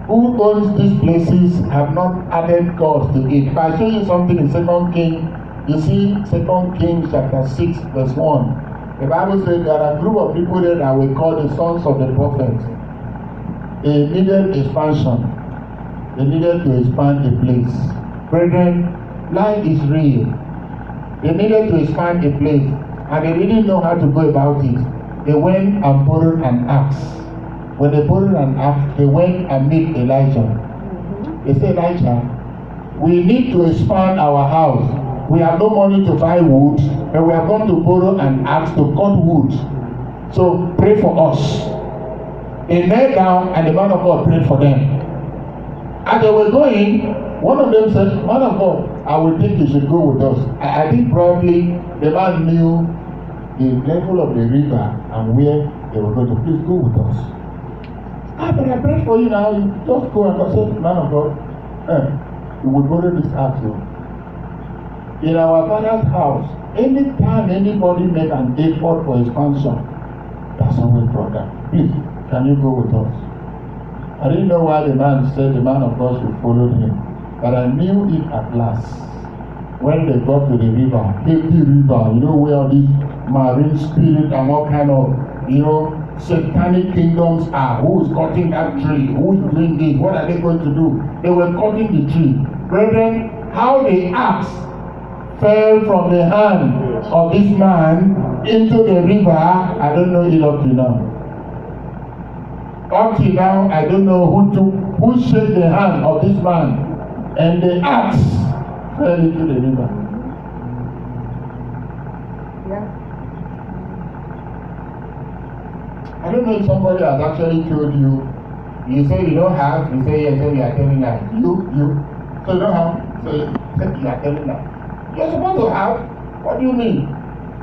who owns these places, have not added God to it. If I show you something in 2 Kings, you see 2 Kings chapter 6 verse 1. The Bible says there are a group of people there that we call the sons of the prophets. They needed expansion. They needed to expand the place. Brethren, life is real. They needed to expand the place, and they didn't know how to go about it. They went and borrowed an axe. When they borrowed an axe, they went and met Elijah. They said, Elijah, we need to expand our house. We have no money to buy wood, and we are going to borrow an axe to cut wood. So pray for us. They knelt down, and the man of God prayed for them. As they were going, one of them said, man of God, I will think you should go with us. I think probably the man knew the level of the river and where they were going to. Please go with us. But I prayed for you now. You just go and God said, man of God, you will borrow this axe. In our father's house, anytime anybody make an effort for expansion, that's always brother. Please, can you go with us? I didn't know why the man said the man of God should follow him, but I knew it at last. When they got to the river, heavy river, you know where all these marine spirits and all kind of, satanic kingdoms are. Who is cutting that tree? Who is doing this? What are they going to do? They were cutting the tree. Brethren, how the axe fell from the hand of this man into the river, I don't know it up to now. Up till now, I don't know who shook the hand of this man, and the axe fell into the river. Yeah. I don't know if somebody has actually told you. You say you don't have, you say yes, so you are telling lies. You. So you don't have, so you are telling lies. You're supposed to have. What do you mean?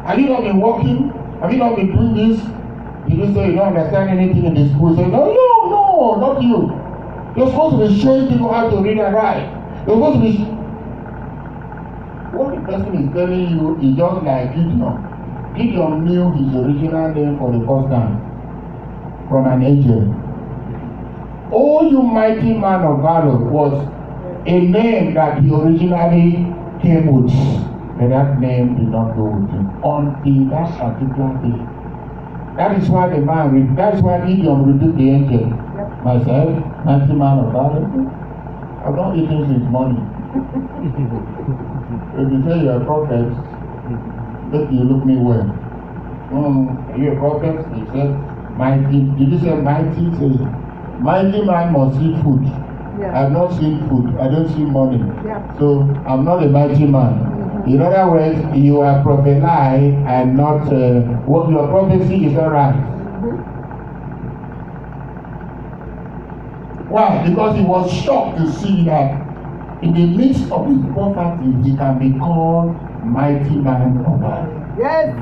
Have you not been working? Have you not been doing this? Did you say you don't understand anything in the school? Say, no, not you. You're supposed to be showing people how to read and write. You're supposed to be. What the person is telling you is just like Gideon. Gideon knew his original name for the first time from an angel. Oh, you mighty man of valor was a name that he originally came with. But that name did not go with him until that particular day. That is why that is why Gideon rebuked the angel. Myself, mighty man of valor, I've not eaten his money. If you say you're a prophet, let you look me well. Are you a prophet? He said, mighty. Did you say mighty? Say, mighty man must eat food. Yeah. I've not seen food. I don't see money. Yeah. So I'm not a mighty man. In other words, you are prophesying and not what your prophecy is not right. Why? Because he was shocked to see that in the midst of his poverty, he can be called mighty man of valor. Yes.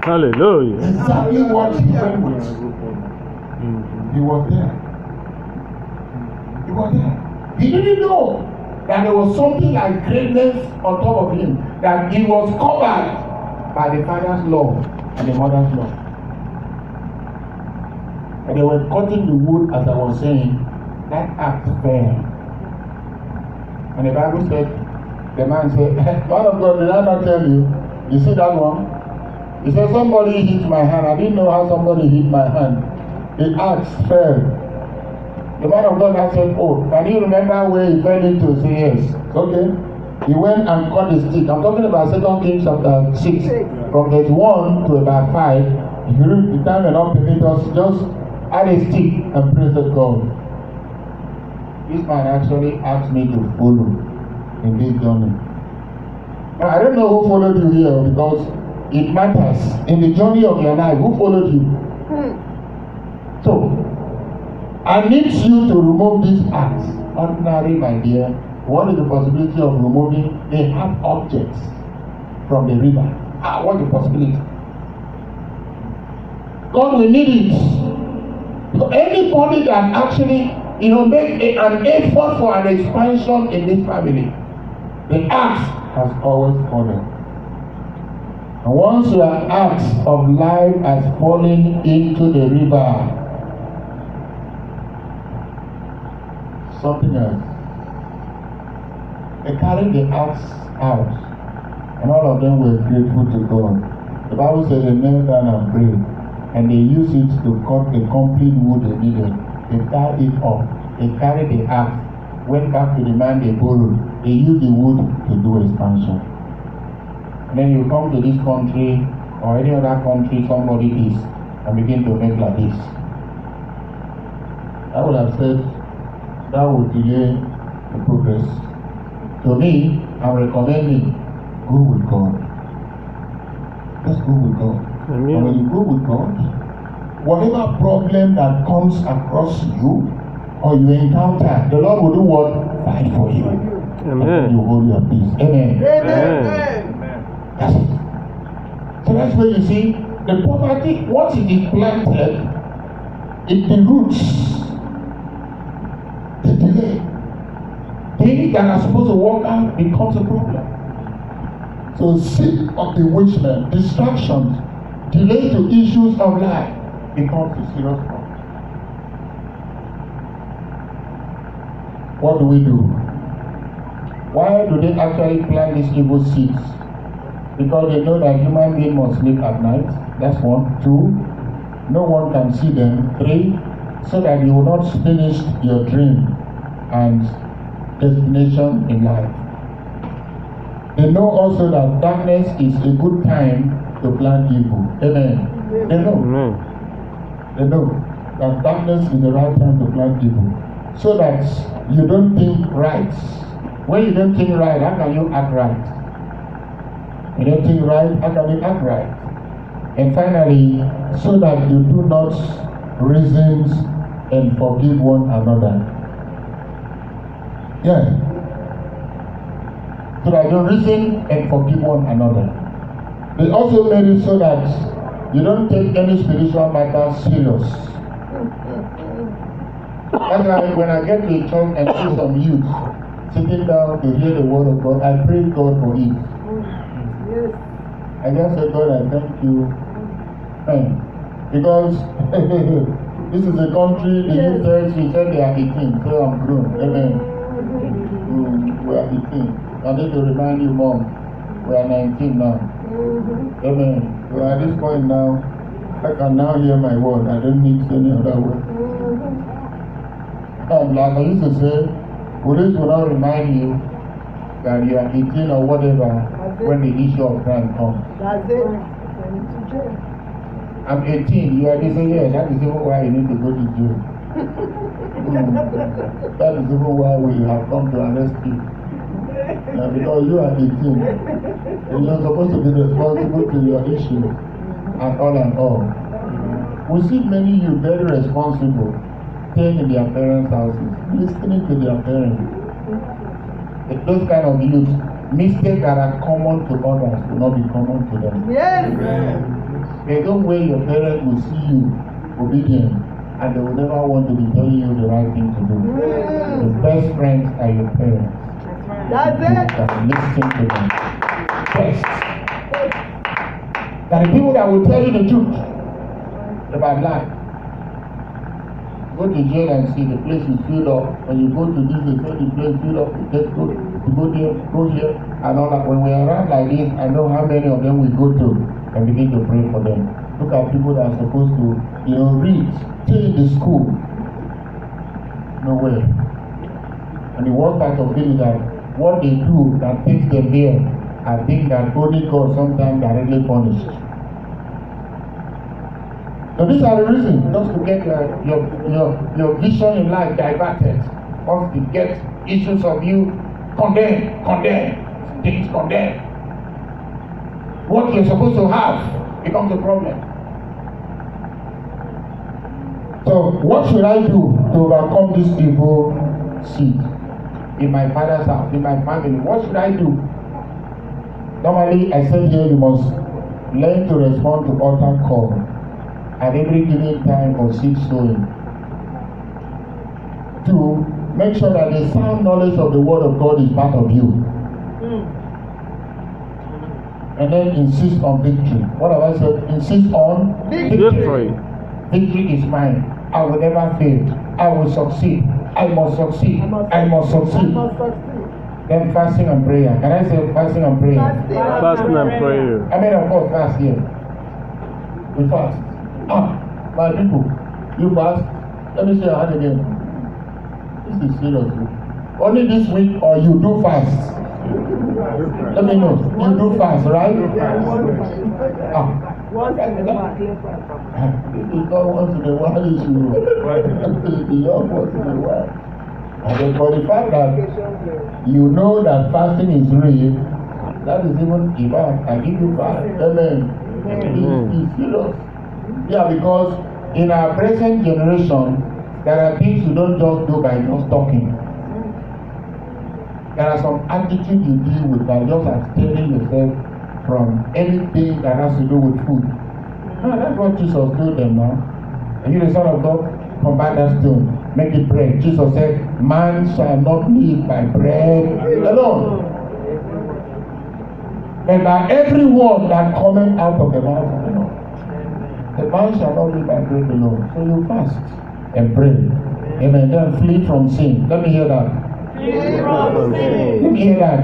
Hallelujah. Exactly what he went with. He was there. He was there. He didn't know that there was something like greatness on top of him, that he was covered by the father's love and the mother's love. And they were cutting the wood, as I was saying, that axe fell. And the Bible said, the man said, man of God, did I not tell you? You see that one? He said, somebody hit my hand. I didn't know how somebody hit my hand. The axe fell. The man of God had said, oh, can you remember where he fell into? Say yes. Okay. He went and cut the stick. I'm talking about 2 Kings chapter 6. From verse 1 to about 5. If you read the time and not permit us, just add a stick and praise the God. This man actually asked me to follow in this journey. Now, I don't know who followed you here because it matters in the journey of your life. Who followed you? So, I need you to remove this axe. Ordinary, my dear. What is the possibility of removing a hard object from the river? What's the possibility? God will need it. So anybody that actually, make an effort for an expansion in this family, the axe has always fallen. And once your axe of life has fallen into the river, something else. They carried the axe out, and all of them were grateful to God. The Bible says they knelt down and prayed, and they used it to cut the complete wood they needed. They tied it up. They carried the axe, went back to the man they borrowed. They used the wood to do expansion. And then you come to this country or any other country somebody is and begin to make like this. I would have said that would delay the progress. To me, I'm recommending go with God. Let's go with God. Amen. And when you go with God, whatever problem that comes across you or you encounter, the Lord will do what? Fight for you. Amen. And you hold your peace. Amen. Amen. That's it. So that's where you see the poverty, once it is planted, the roots, the delay. Things that are supposed to work out becomes a problem. So seed of bewitchment, distractions, delay to issues of life becomes a serious problem. What do we do? Why do they actually plant these evil seeds? Because they know that human beings must sleep at night. That's 1. 2, no one can see them. 3, so that you will not finish your dream and destination in life. They know also that darkness is a good time to plan evil. Amen. They know. Amen. They know that darkness is the right time to plan evil. So that you don't think right. When you don't think right, how can you act right? You don't think right, how can you act right? And finally, so that you do not reason and forgive one another. Yeah. So that you reason and forgive one another. They also made it so that you don't take any spiritual matter serious. That's why when I get to a church and see some youth sitting down to hear the word of God, I praise God for it. Yes. I just say, God, I thank you. Because this is a country, the youth church, we said they are 18, so I'm grown. Amen. We are 18. I need to remind you, Mom, we are 19 now. Amen. So at this point now, I can now hear my word. I don't need any other word. And like I used to say, police will not remind you that you are 18 or whatever when the issue of crime comes. That's it. I'm 18, you are this year, that is even why you need to go to jail. That is even why we have come to arrest you. Because you are 18, and you are supposed to be responsible to your issues and all. We see many youth very responsible, staying in their parents' houses, listening to their parents. Those kind of youth, mistakes that are common to others will not be common to them. Yes. There's no way your parents will see you obedient and they will never want to be telling you the right thing to do. The best friends are your parents. That's You it. can listen to them. Best. That the people that will tell you the truth about life. Go to jail and see the place is filled up. When you go to this, they say the place is filled up. You just go there, go here, and all that. When we are around like this, I know how many of them we go to and begin to pray for them. Look at people that are supposed to, read, stay in the school. No way. And the worst part of it is that what they do that takes them there are things that only God sometimes directly punished. So these are the reasons, just to get your vision in life diverted. Once you get issues of you condemn, things condemn. What you're supposed to have becomes a problem. So what should I do to overcome this evil seed in my father's house, in my family? What should I do? Normally, I said here you must learn to respond to altar call at every given time for seed sowing. 2, make sure that the sound knowledge of the word of God is part of you. And then insist on victory. What have I said? Insist on victory. Victory is mine. I will never fail. I will succeed. I must succeed. I must succeed. Then fasting and prayer. Can I say fasting and prayer? Fasting and prayer. I mean, of course, fast here. We fast. My people, you fast. Let me say your hand again. This is serious. Only this week or you do fast. Let me know. You do fast, right? Once in a while. This is not once in a while issue. It's not once in a while. And then for the fact that you know that fasting is real, that is even if I give you fast. Amen. It's serious. Yeah, because in our present generation, there are things you don't just do by just talking. There are some attitudes you deal with by just abstaining yourself from anything that has to do with food. No, that's what Jesus told them now. And you, the Son of God, combine that stone, make it bread. Jesus said, man shall not live by bread alone, but by every word that cometh out of the mouth of the Lord. The man shall not live by bread alone. So you fast and pray. Amen. Then flee from sin. Let me hear that. Let me hear that.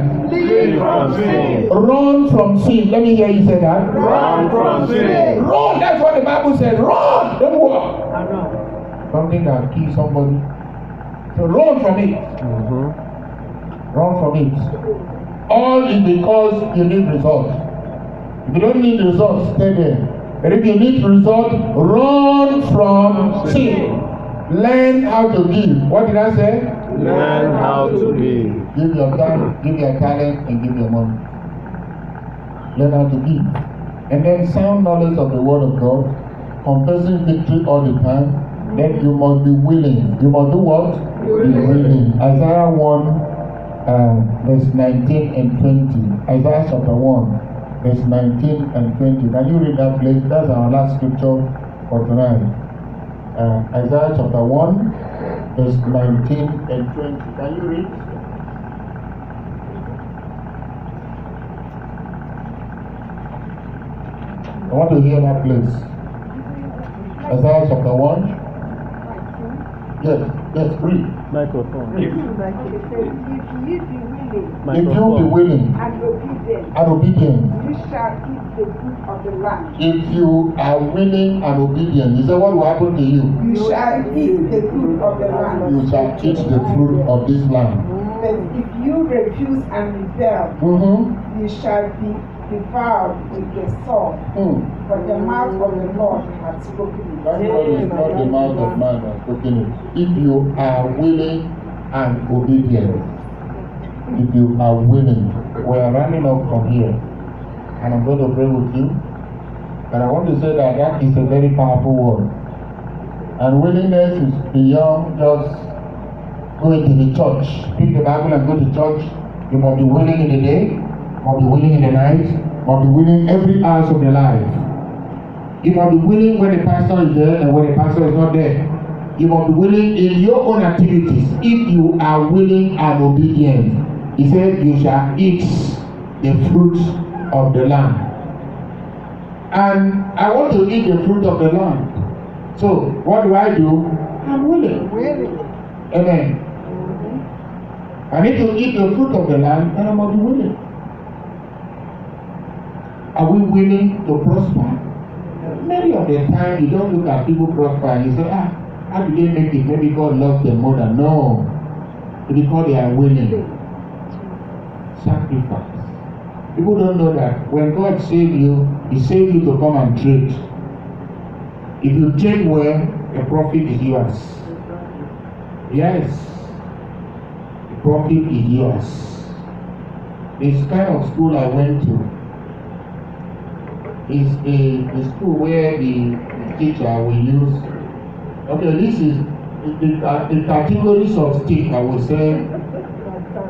Run from sin. Let me hear you say that. Run from sin. Run. That's what the Bible said. Run. Don't walk. Something that kills somebody. So run from it. Run from it. All is because you need results. If you don't need results, stay there. But if you need results, run from sin. Learn how to give. What did I say? Learn how to give. Give your time, give your talent, and give your money. Learn how to give. And then sound knowledge of the word of God, confessing victory all the time. Then you must be willing. You must do what? Be willing. Isaiah 1, verse 19 and 20. Isaiah chapter 1, verse 19 and 20. Can you read that, please? That's our last scripture for tonight. Isaiah chapter 1, verse 19 and 20. Can you read? I want to hear that, please. Isaiah chapter 1. Yes, read. Microphone. If you be willing If you be willing and obedient, and obedient, you shall eat the good of the land. if you are willing and obedient, is that what will happen to you? You shall eat the good of the land. You shall eat the fruit of this land. But if you refuse and rebel, you shall be devoured with the sword. For the mouth of the Lord has spoken it. That word is not the mouth of man that has spoken it. If you are willing and obedient, if you are willing, we are running up from here, and I'm going to pray with you. But I want to say that that is a very powerful word. And willingness is beyond just going to the church. Pick the Bible and go to church. You must be willing in the day, must be willing in the night, must be willing every hour of your life. You must be willing when the pastor is there and when the pastor is not there. You must be willing in your own activities. If you are willing and obedient, he said, you shall eat the fruit of the land. And I want to eat the fruit of the land. So, what do? I'm willing. Amen. I need to eat the fruit of the land, and I must be willing. Are we willing to prosper? Many of the time, you don't look at people prosper and you say, how do they make it? Maybe God loves them more than. No. Because they are willing. Sacrifice. People don't know that when God saved you, He saved you to come and trade. If you trade well, the profit is yours. Yes. The profit is yours. This kind of school I went to is a school where the teacher will use. Okay, this is the categories of stick I will say.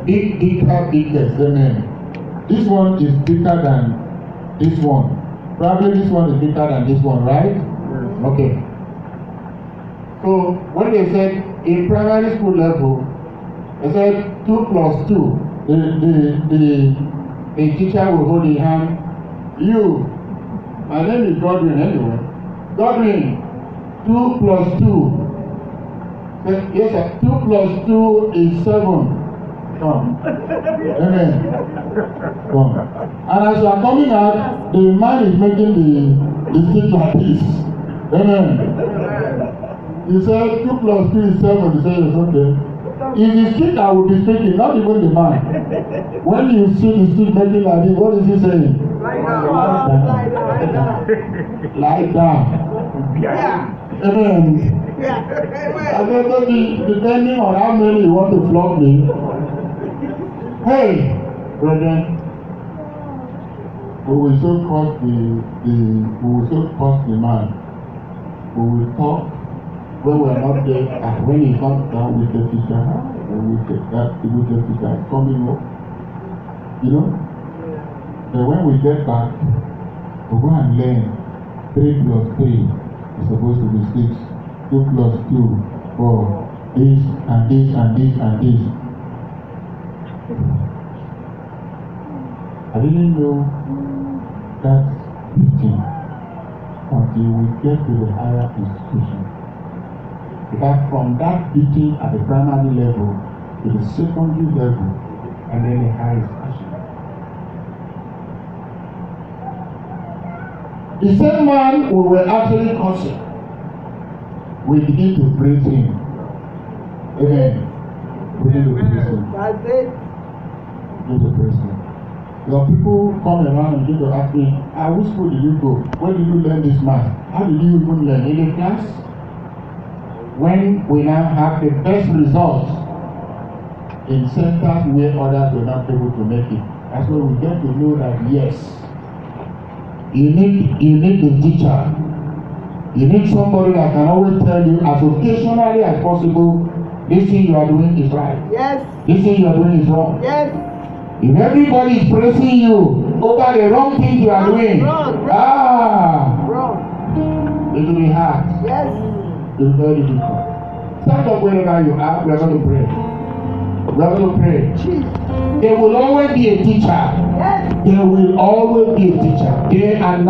Big, biggest. Amen. This one is bigger than this one. Probably this one is bigger than this one, right? Okay. So when they said in primary school level, they said 2 plus 2. The teacher will hold the hand. You, my name is Godwin anyway. Godwin, 2 plus 2. Yes, sir. 2 plus 2 is 7. Come. Amen. Come. And as you are coming out, the man is making the stick like this. Amen. You say 2 plus 2 is 7. You say it's okay. It's the stick that will be speaking, not even the man. When you see the stick making like this, what is he saying? Lie down. Lie down. Yeah. Amen. I don't know, depending on how many you want to flog me. Hey, brethren, we will so cross the man. We will talk when we are not there. And when he comes down with the teacher, we will take that with the teacher is coming up. You know? Then when we get back, we go and learn 3 plus 3 is supposed to be 6. 2 plus 2 for this and this and this and this. I didn't know that teaching until we get to the higher institution. Because from that teaching at the primary level to the secondary level and then the higher institution. The same man we were actually cursing, we begin to praise him. Amen. We begin to praise him. That's it. Begin to praise him. Your people come around and begin to ask me, which school did you go? Where did you learn this math? How did you even learn? In the class? When we now have the best results in centers where others were not able to make it, that's where we get to know that yes, you need the teacher. You need somebody that can always tell you as occasionally as possible, this thing you are doing is right. Yes. This thing you are doing is wrong. Yes. If everybody is praising you over the wrong things you are doing, wrong. it will be hard. Yes. It will be very difficult. Stand up wherever you are. We are going to pray. We are going to pray. Jesus. There will always be a teacher. Yes. There will always be a teacher. Day and night.